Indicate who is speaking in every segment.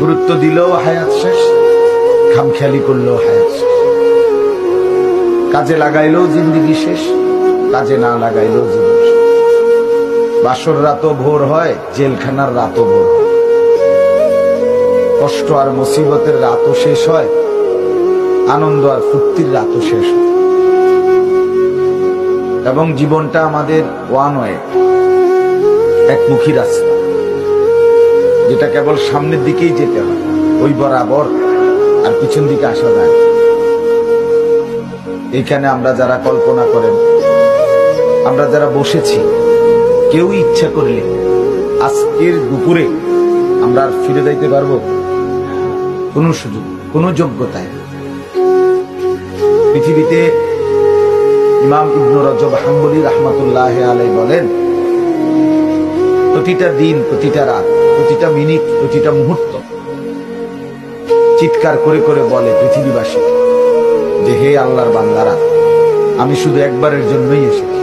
Speaker 1: গুরুত্ব দিলেও হায়াত শেষ, খামখেয়ালি করলেও হায়াত শেষ। কাজে লাগাইলেও জিন্দিগি শেষ, কাজে না লাগাইলেও জীবন শেষ। বাসর রাতও ভোর হয়, জেলখানার রাতও ভোর হয়। কষ্ট আর মুসিবতের রাতও শেষ হয়, আনন্দ আর ফুর্তির রাতও শেষ হয়। এবং জীবনটা আমাদের ওয়ান ওয়ে, একমুখী রাস্তা, যেটা কেবল সামনের দিকেই যেতে হয়, ওই বরাবর, আর পিছন দিকে আসা যায়। এইখানে আমরা যারা কল্পনা করেন, আমরা যারা বসেছি, কেউ ইচ্ছা করলে আজকের দুপুরে আমরা আর ফিরে যাইতে পারবো? কোনো সুযোগ, কোনো যোগ্যতায়। পৃথিবীতে ইমাম ইবনে রজব হাম্বলী রাহমাতুল্লাহ আলাইহি বলেন, প্রতিটা দিন, প্রতিটা রাত, প্রতিটা মিনিট, প্রতিটা মুহূর্ত চিৎকার করে করে বলে পৃথিবীবাসী যে হে আল্লাহর বান্দারা, আমি শুধু একবারের জন্যই এসেছি,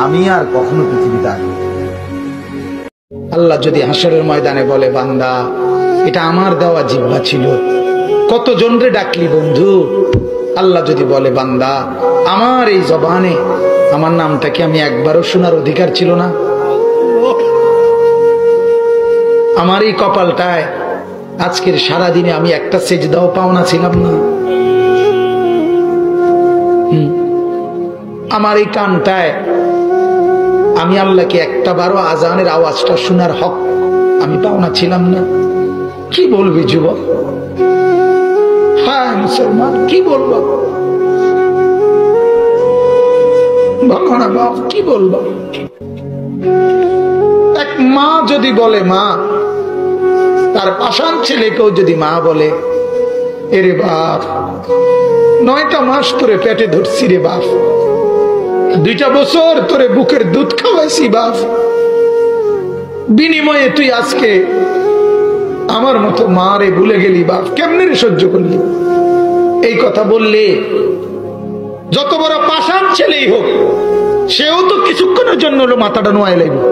Speaker 1: আমি আর কখনো পৃথিবীতে আসবো। আল্লাহ যদি হাসরের ময়দানে বলে, বান্দা এটা আমার দেওয়া জিহ্বা ছিল, কতজন রে ডাকলি বন্ধু। আল্লাহ যদি বলে, বান্দা আমার এই জবানে আমার নামটাকে আমি একবারও শোনার অধিকার ছিল না, আমার এই কপালটায় আজকের সারাদিনে আমি একটা সেজদাও পাওনা ছিলাম না, আমার এই কানটায় আমি আল্লাহকে একটা বারো আজানের আওয়াজটা শোনার হক আমি পাওনা ছিলাম না। কি বলবি যুবক? হ্যাঁ মুসলমান, কি বলবো? বলো না বাপ, কি বলবো? এক মা যদি বলে, মা তার পাষাণ ছেলেকেও যদি মা বলে, এরে বাপ 9টা মাস তোরে পেটে ধরছি রে বাপ, 2টা বছর তোরে বুকের দুধ খাওয়াইছি বাপ, বিনিময়ে তুই আজকে আমার মতো মা রে ভুলে গেলি বাপ, কেমনে রে সহ্য করলি? এই কথা বললে যত বড় পাষাণ ছেলেই হোক, সেও তো কিছুক্ষণের জন্য হলো মাথাটা নোয়াই লাগবে।